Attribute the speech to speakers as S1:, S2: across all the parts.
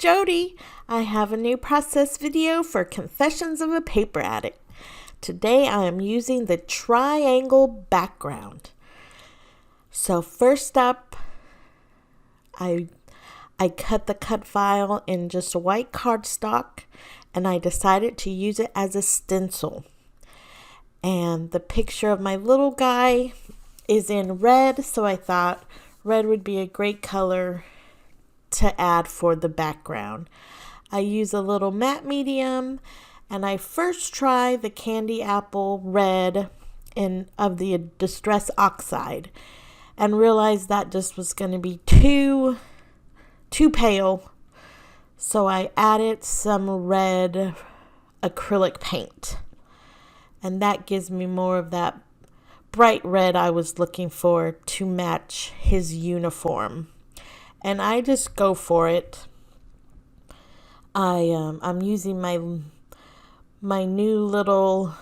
S1: Jody. I have a new process video for Confessions of a Paper Addict. Today I am using the triangle background. So first up, I cut the cut file in just a white cardstock, and I decided to use it as a stencil. And the picture of my little guy is in red, so I thought red would be a great color to add for the background. I use a little matte medium, and I first try the candy apple red of the Distress Oxide, and realized that just was going to be too pale. So I added some red acrylic paint, and that gives me more of that bright red I was looking for to match his uniform. And I just go for it. I'm using my new little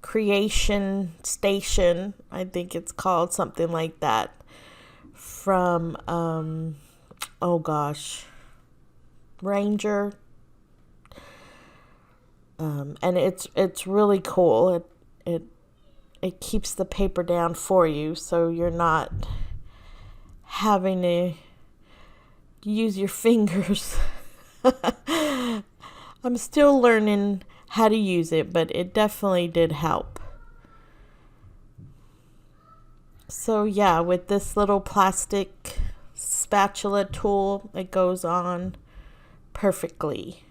S1: creation Stay-tion, I think it's called, something like that, from Ranger. And it's really cool. It keeps the paper down for you, so you're not having to use your fingers. I'm still learning how to use it, but it definitely did help. So yeah, with this little plastic spatula tool, it goes on perfectly.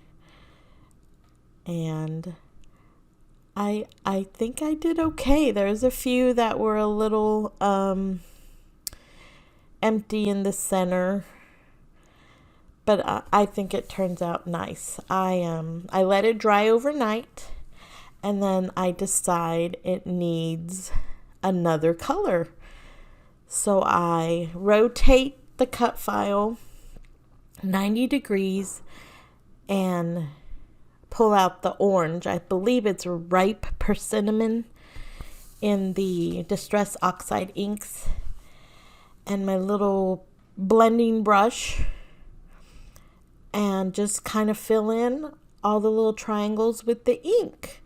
S1: And I think I did okay. There's a few that were a little empty in the center, but I think it turns out nice. I let it dry overnight, and then I decide it needs another color. So I rotate the cut file 90 degrees and pull out the orange. I believe it's ripe persimmon in the Distress Oxide inks, and my little blending brush, and just kind of fill in all the little triangles with the ink.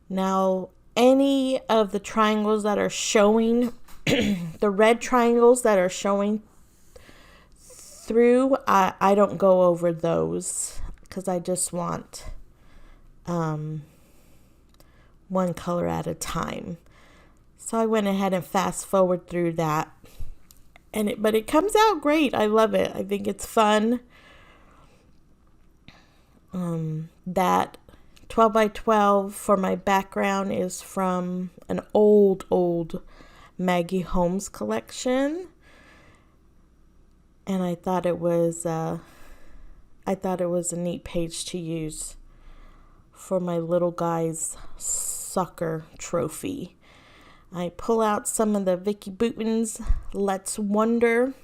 S1: Now, any of the triangles that are showing, the red triangles that are showing through, I don't go over those because I just want one color at a time. So I went ahead and fast forward through that, but it comes out great. I love it. I think it's fun. That 12 by 12 for my background is from an old Maggie Holmes collection, and I thought it was a neat page to use for my little guy's soccer trophy. I pull out some of the Vicki Boutin's Let's Wonder,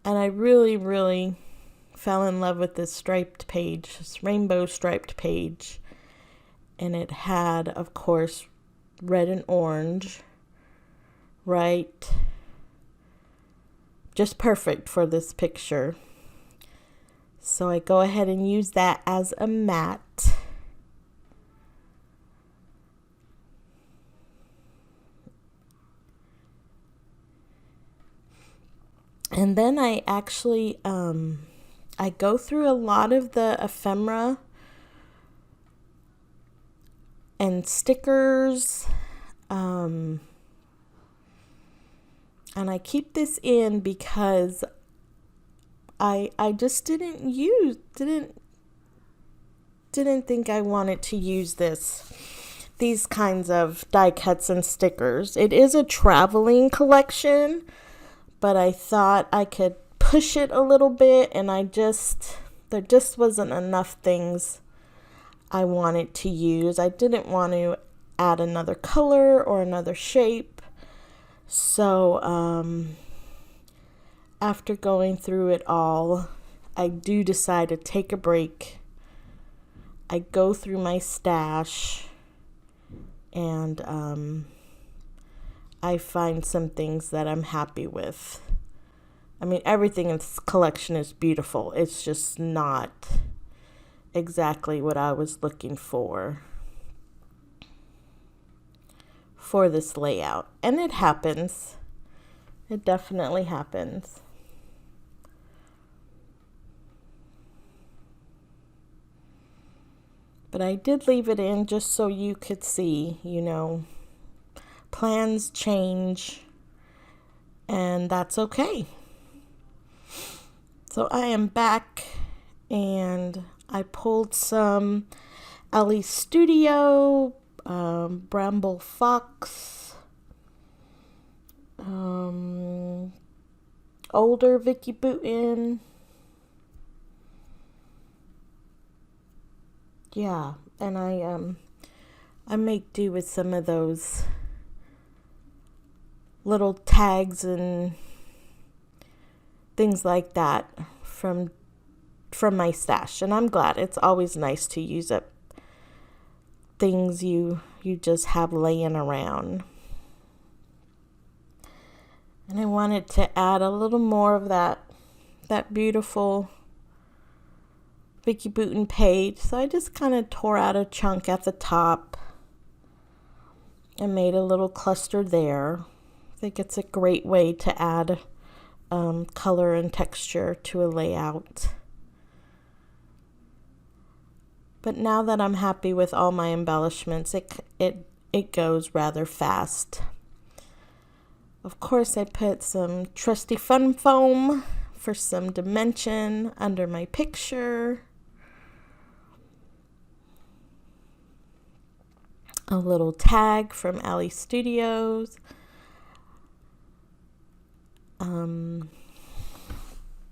S1: and I really fell in love with this striped page, this rainbow striped page, and it had, of course, red and orange, right? Just perfect for this picture. So I go ahead and use that as a matte. And then I actually I go through a lot of the ephemera and stickers, and I keep this in because I just didn't think I wanted to use these kinds of die cuts and stickers. It is a traveling collection, but I thought I could push it a little bit, and there just wasn't enough things I wanted to use. I didn't want to add another color or another shape. So after going through it all, I do decide to take a break. I go through my stash, and I find some things that I'm happy with. I mean, everything in this collection is beautiful. It's just not exactly what I was looking for this layout. And it happens. It definitely happens. But I did leave it in just so you could see, you know, plans change, and that's okay. So I am back, and I pulled some Elle Studio, Bramble Fox, older Vicki Boutin. Yeah, and I make do with some of those little tags and things like that from my stash, and I'm glad. It's always nice to use up things you just have laying around. And I wanted to add a little more of that beautiful Vicki Boutin page, so I just kind of tore out a chunk at the top and made a little cluster there. I think it's a great way to add color and texture to a layout. But now that I'm happy with all my embellishments, it goes rather fast. Of course, I put some trusty fun foam for some dimension under my picture. A little tag from Elle Studios.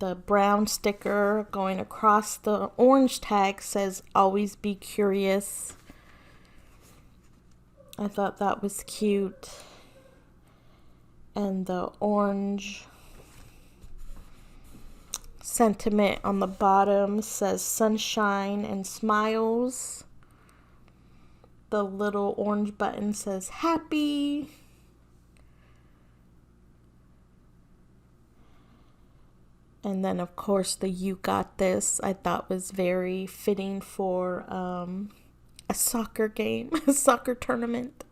S1: The brown sticker going across the orange tag says always be curious. I thought that was cute. And the orange sentiment on the bottom says sunshine and smiles. The little orange button says happy. And then, of course, the "You Got This" I thought was very fitting for a soccer game, a soccer tournament.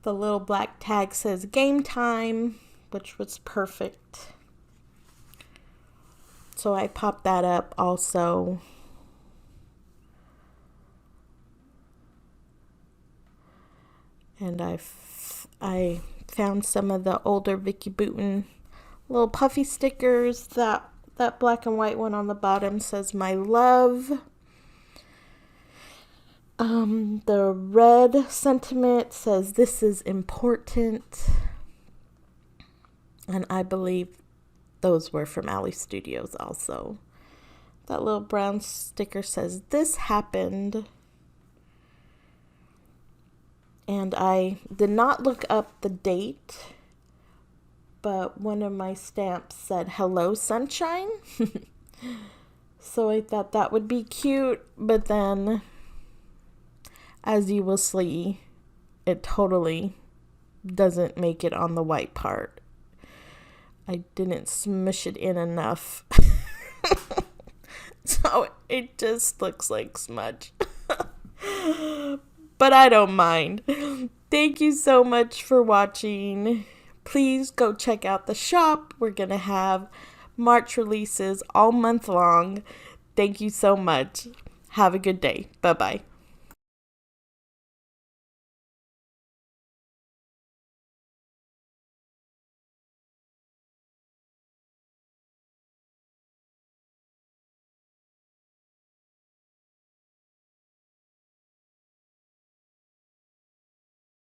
S1: The little black tag says game time, which was perfect. So I popped that up also. And I found some of the older Vicki Boutin little puffy stickers. That black and white one on the bottom says my love. The red sentiment says this is important. And I believe those were from Elle Studios also. That little brown sticker says this happened. And I did not look up the date, but one of my stamps said, "Hello, sunshine." So I thought that would be cute, but then, as you will see, it totally doesn't make it on the white part. I didn't smush it in enough. So it just looks like smudge. But I don't mind. Thank you so much for watching. Please go check out the shop. We're going to have March releases all month long. Thank you so much. Have a good day. Bye-bye.